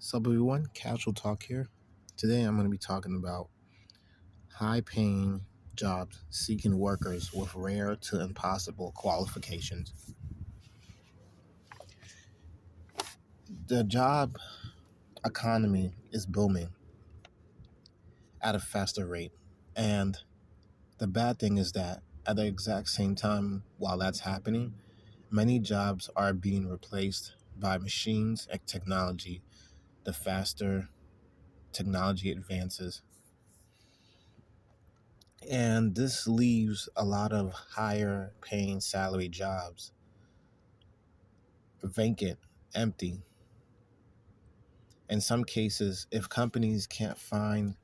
Sup everyone, casual talk here. Today I'm going to be talking about high paying jobs seeking workers with rare to impossible qualifications. The job economy is booming at a faster rate. And the bad thing is that at the exact same time while that's happening, many jobs are being replaced by machines and technology. The faster technology advances, and this leaves a lot of higher paying salary jobs vacant, empty. In some cases, if companies can't find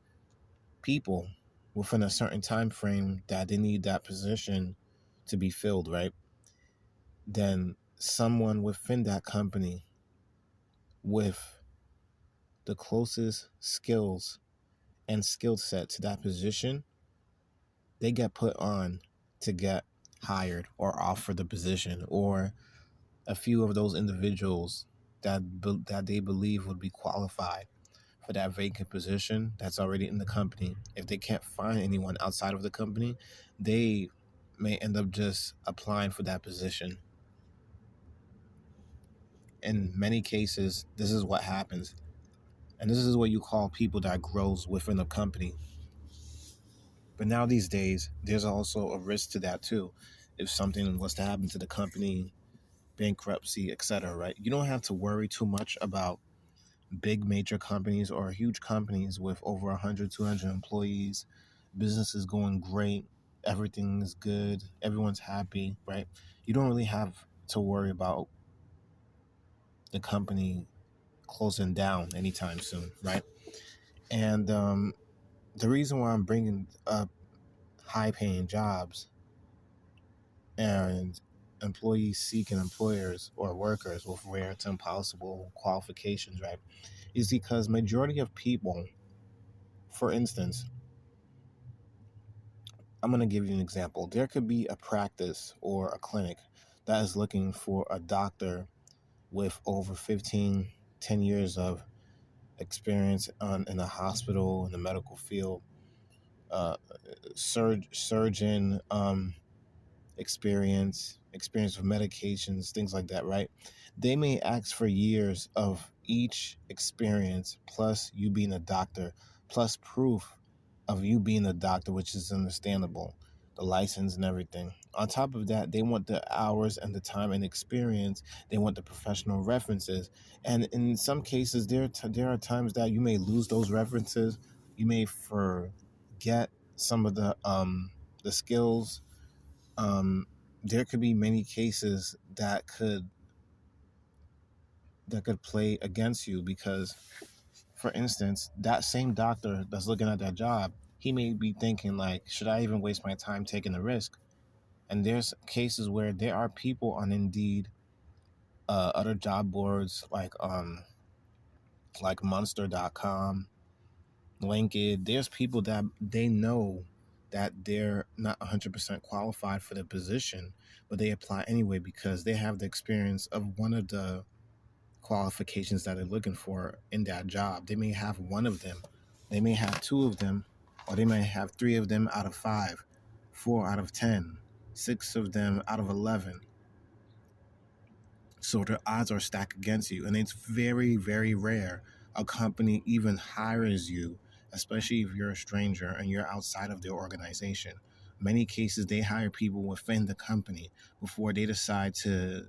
people within a certain time frame that they need that position to be filled, right? Then someone within that company with the closest skills and skill set to that position, they get put on to get hired or offered the position, or a few of those individuals that they believe would be qualified for that vacant position that's already in the company. If they can't find anyone outside of the company, they may end up just applying for that position. In many cases, this is what happens. And this is what you call people that grows within a company. But now these days, there's also a risk to that too. If something was to happen to the company, bankruptcy, etc., right? You don't have to worry too much about big major companies or huge companies with over 100, 200 employees. Business is going great. Everything is good. Everyone's happy, right? You don't really have to worry about the company closing down anytime soon, right? And the reason why I'm bringing up high paying jobs and employees seeking employers or workers with rare to impossible qualifications, right, is because majority of people, for instance, I'm going to give you an example. There could be a practice or a clinic that is looking for a doctor with over 15, 10 years of experience in a hospital, in the medical field, uh, surgeon, experience with medications, things like that, right? They may ask for years of each experience, plus you being a doctor, plus proof of you being a doctor, which is understandable, the license and everything. On top of that, they want the hours and the time and experience. They want the professional references, and in some cases, there are times that you may lose those references. You may forget some of the skills. There could be many cases that could play against you because, for instance, that same doctor that's looking at that job, he may be thinking like, should I even waste my time taking the risk? And there's cases where there are people on Indeed, other job boards like Monster.com, LinkedIn. There's people that they know that they're not 100% qualified for the position, but they apply anyway because they have the experience of one of the qualifications that they're looking for in that job. They may have one of them, they may have two of them, or they may have three of them out of five, four out of 10, six of them out of 11. So the odds are stacked against you. And it's very, very rare a company even hires you, especially if you're a stranger and you're outside of their organization. Many cases, they hire people within the company before they decide to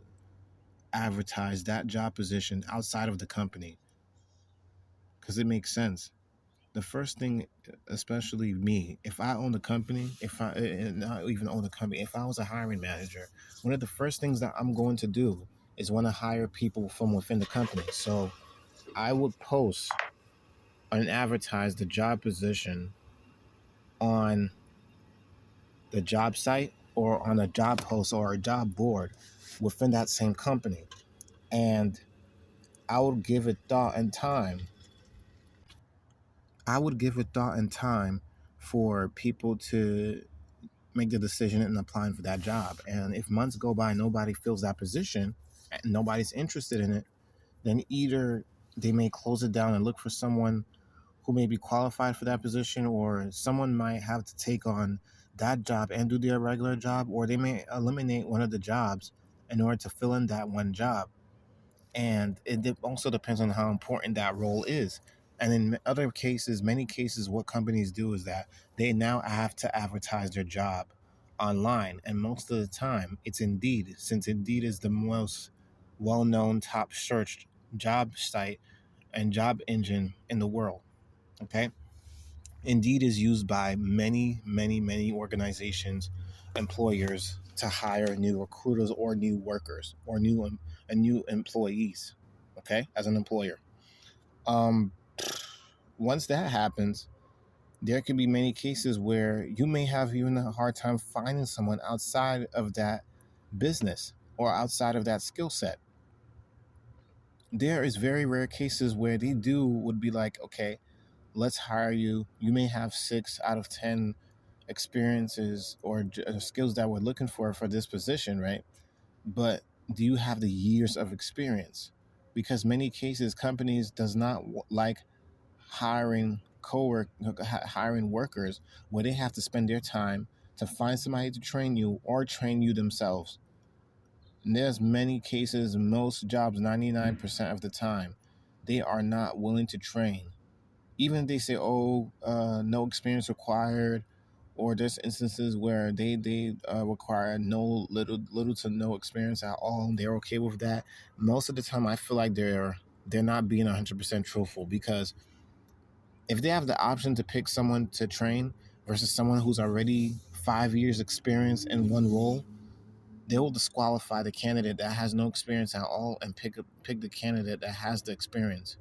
advertise that job position outside of the company because it makes sense. The first thing, especially me, if I own the company, if I not even own the company, if I was a hiring manager, one of the first things that I'm going to do is want to hire people from within the company. So I would post and advertise the job position on the job site or on a job post or a job board within that same company. And I would give it thought and time. I would give it thought and time for people to make the decision in applying for that job. And if months go by, nobody fills that position, and nobody's interested in it, then either they may close it down and look for someone who may be qualified for that position, or someone might have to take on that job and do their regular job, or they may eliminate one of the jobs in order to fill in that one job. And also depends on how important that role is. And in other cases, many cases, what companies do is that they now have to advertise their job online, and most of the time it's Indeed, since Indeed is the most well-known, top searched job site and job engine in the world. Okay, Indeed is used by many, many, many organizations, employers, to hire new recruiters or new workers or new employees. Okay, as an employer. Um, Once that happens, there can be many cases where you may have even a hard time finding someone outside of that business or outside of that skill set. There is very rare cases where they do would be like, okay, let's hire you. You may have 6 out of 10 experiences or skills that we're looking for this position, right? But do you have the years of experience? Because many cases companies does not like hiring hiring workers where they have to spend their time to find somebody to train you or train you themselves. And there's many cases, most jobs, 99% of the time, they are not willing to train. Even if they say, oh, no experience required, or there's instances where they require no little to no experience at all, and they're okay with that. Most of the time I feel like they're not being 100% truthful, because if they have the option to pick someone to train versus someone who's already 5 years experience in one role, they will disqualify the candidate that has no experience at all and pick the candidate that has the experience,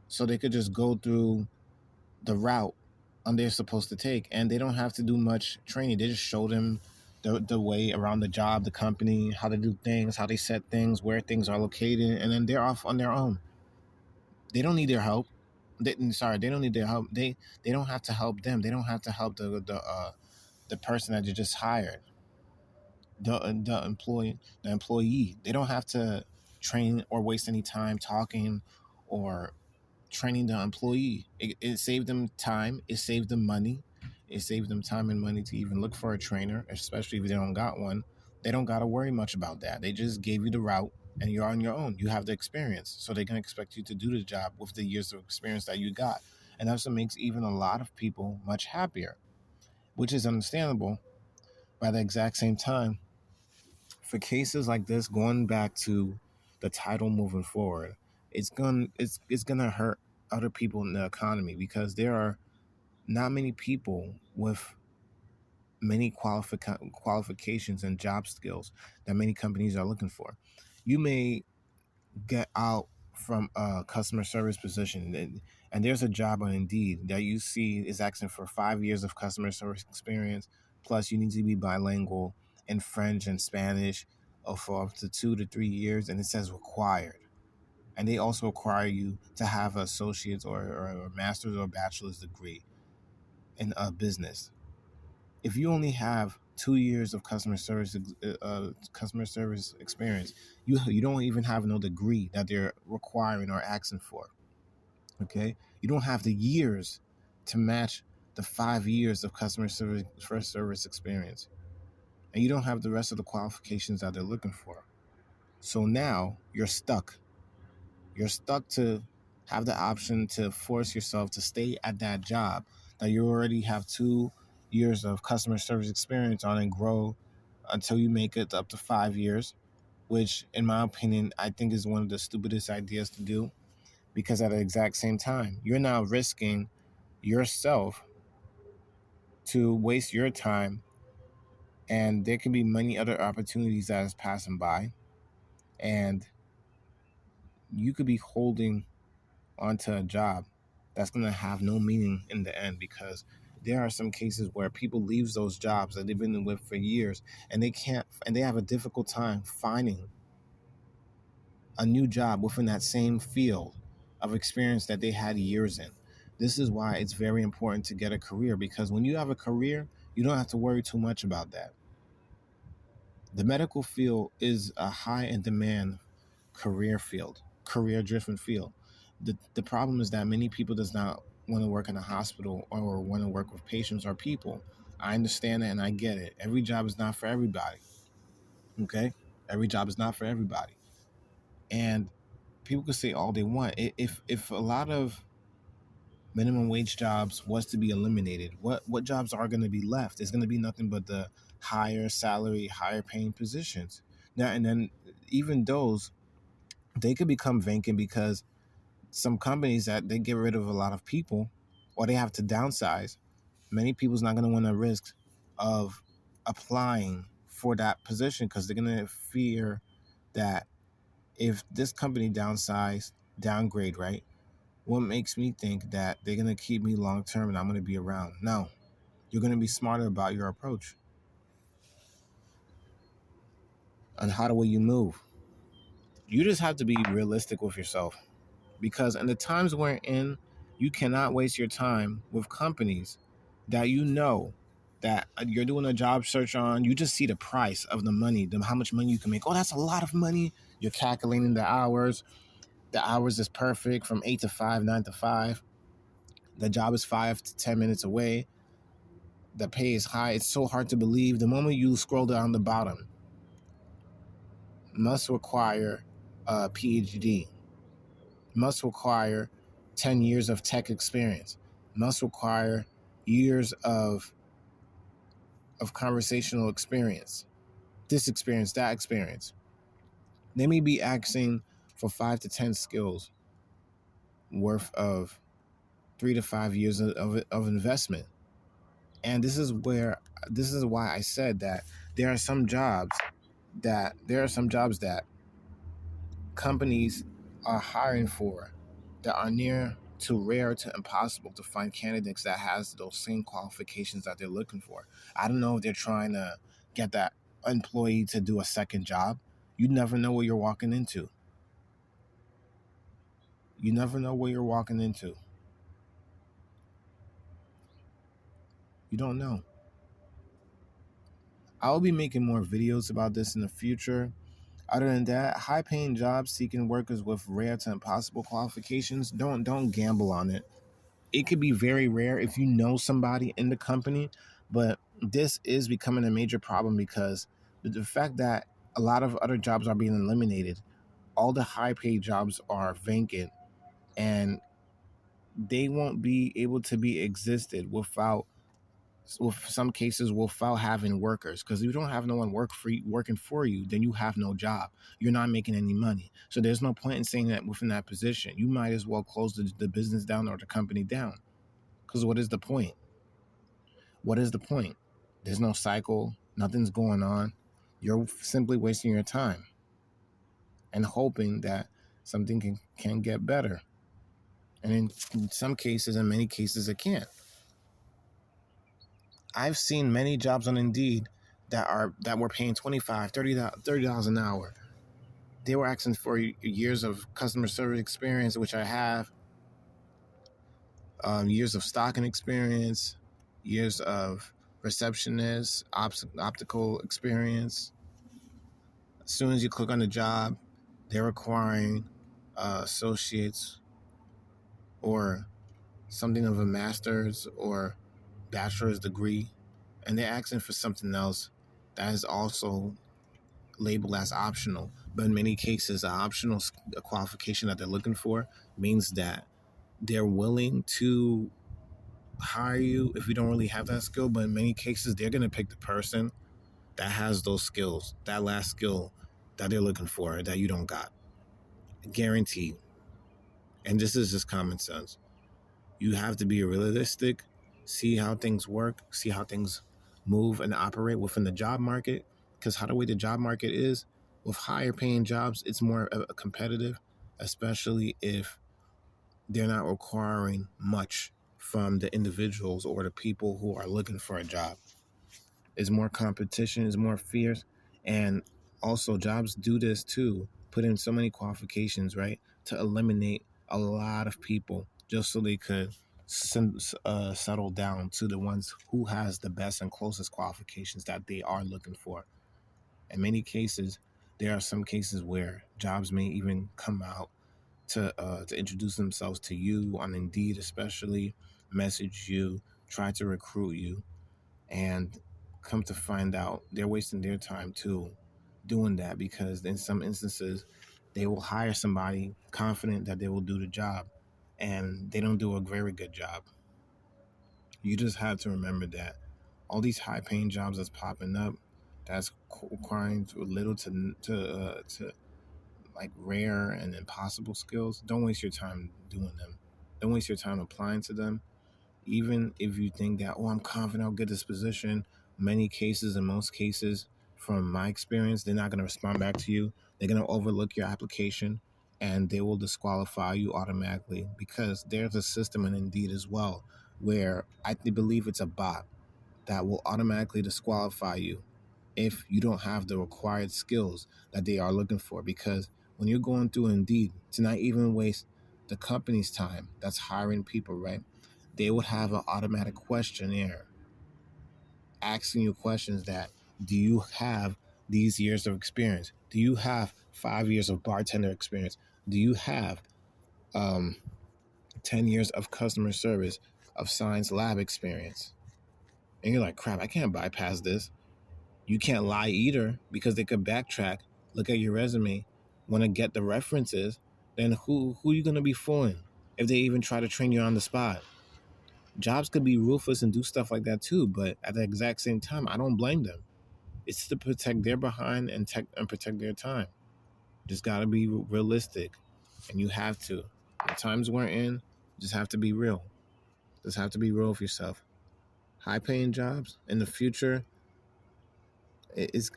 so they could just go through the route they're supposed to take, and they don't have to do much training. They just show them the way around the job, the company, how to do things, how they set things, where things are located, and then they're off on their own. They don't need their help. They don't need their help. They don't have to help them. They don't have to help the person that you just hired, the employee. They don't have to train or waste any time talking or training the employee. It saved them time. It saved them money. It saved them time and money to even look for a trainer, especially if they don't got one. They don't got to worry much about that. They just gave you the route and you're on your own. You have the experience. So they can expect you to do the job with the years of experience that you got. And that's what makes even a lot of people much happier, which is understandable. By the exact same time, for cases like this, going back to the title moving forward, it's gonna hurt other people in the economy, because there are not many people with many qualifications and job skills that many companies are looking for. You may get out from a customer service position, and there's a job on Indeed that you see is asking for 5 years of customer service experience, plus you need to be bilingual in French and Spanish, for up to 2 to 3 years, and it says required. And they also require you to have an associate's or a master's or a bachelor's degree in a business. If you only have 2 years of customer service experience, you don't even have no degree that they're requiring or asking for. Okay, you don't have the years to match the 5 years of customer service first service experience, and you don't have the rest of the qualifications that they're looking for. So now you're stuck. You're stuck to have the option to force yourself to stay at that job that you already have 2 years of customer service experience on, and grow until you make it up to 5 years, which, in my opinion, I think is one of the stupidest ideas to do, because at the exact same time, you're now risking yourself to waste your time, and there can be many other opportunities that is passing by, and you could be holding onto a job that's going to have no meaning in the end, because there are some cases where people leave those jobs that they've been with for years, and they have a difficult time finding a new job within that same field of experience that they had years in. This is why it's very important to get a career, because when you have a career, you don't have to worry too much about that. The medical field is a high in demand career field career driven field. The problem is that many people does not want to work in a hospital or want to work with patients or people. I understand that and I get it. Every job is not for everybody. Okay, every job is not for everybody, and people can say all they want. If a lot of minimum wage jobs was to be eliminated, what jobs are going to be left? It's going to be nothing but the higher salary, higher paying positions. Now and then, even those, they could become vacant because some companies that they get rid of a lot of people, or they have to downsize. Many people's not going to want to risk of applying for that position because they're going to fear that if this company downgrade, right? What makes me think that they're going to keep me long term and I'm going to be around? No, you're going to be smarter about your approach and how the way you move. You just have to be realistic with yourself because in the times we're in, you cannot waste your time with companies that you know that you're doing a job search on. You just see the price of the money, how much money you can make. Oh, that's a lot of money. You're calculating the hours. The hours is perfect from 8 to 5, 9 to 5. The job is 5 to 10 minutes away. The pay is high. It's so hard to believe. The moment you scroll down the bottom, must require a PhD, must require 10 years of tech experience, must require years of conversational experience, this experience, that experience. They may be asking for 5 to 10 skills worth of 3 to 5 years of investment. And this is why I said that there are some jobs that companies are hiring for that are near to rare to impossible to find candidates that has those same qualifications that they're looking for. I don't know if they're trying to get that employee to do a second job. You never know what you're walking into. You never know what you're walking into. You don't know. I'll be making more videos about this in the future. Other than that, high paying jobs seeking workers with rare to impossible qualifications, don't gamble on it. It could be very rare if you know somebody in the company, but this is becoming a major problem because the fact that a lot of other jobs are being eliminated, all the high paid jobs are vacant, and they won't be able to be existed without with some cases without having workers, because if you don't have no one working for you, then you have no job. You're not making any money, so there's no point in saying that within that position you might as well close the business down or the company down, because what is the point? What is the point? There's no cycle, nothing's going on. You're simply wasting your time and hoping that something can get better, and in some cases, in many cases, it can't. I've seen many jobs on Indeed that were paying 25, $30 an hour. They were asking for years of customer service experience, which I have, years of stocking experience, years of receptionist, optical experience. As soon as you click on the job, they're requiring associates or something of a master's or bachelor's degree, and they're asking for something else that is also labeled as optional. But in many cases, an optional qualification that they're looking for means that they're willing to hire you if you don't really have that skill. But in many cases, they're going to pick the person that has those skills, that last skill that they're looking for that you don't got. Guaranteed. And this is just common sense. You have to be realistic, see how things work, see how things move and operate within the job market. Because how the way the job market is, with higher paying jobs, it's more competitive, especially if they're not requiring much from the individuals or the people who are looking for a job. It's more competition, it's more fierce. And also, jobs do this too, put in so many qualifications, right, to eliminate a lot of people just so they could settle down to the ones who has the best and closest qualifications that they are looking for. In many cases, there are some cases where jobs may even come out to introduce themselves to you on Indeed, especially message you, try to recruit you, and come to find out they're wasting their time too doing that, because in some instances they will hire somebody confident that they will do the job and they don't do a very good job. You just have to remember that all these high paying jobs that's popping up, that's requiring little to like rare and impossible skills, don't waste your time doing them. Don't waste your time applying to them. Even if you think that, oh, I'm confident I'll get this position, many cases, in most cases, from my experience, they're not going to respond back to you. They're going to overlook your application and they will disqualify you automatically, because there's a system in Indeed as well where I believe it's a bot that will automatically disqualify you if you don't have the required skills that they are looking for. Because when you're going through Indeed, to not even waste the company's time that's hiring people, right? They would have an automatic questionnaire asking you questions that, do you have these years of experience? Do you have 5 years of bartender experience? Do you have um, 10 years of customer service of science lab experience? And you're like, crap, I can't bypass this. You can't lie either, because they could backtrack, look at your resume, want to get the references. Then who are you going to be fooling if they even try to train you on the spot? Jobs could be ruthless and do stuff like that too, but at the exact same time, I don't blame them. It's to protect their behind and protect their time. Just got to be realistic, and you have to. The times we're in, just have to be real. Just have to be real with yourself. High paying jobs in the future, is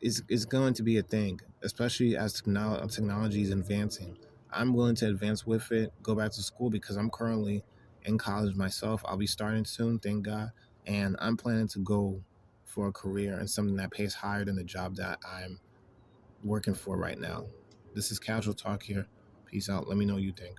going to be a thing, especially as technology is advancing. I'm willing to advance with it, go back to school, because I'm currently in college myself. I'll be starting soon, thank God. And I'm planning to go for a career and something that pays higher than the job that I'm working for right now. This is Casual Talk here. Peace out. Let me know what you think.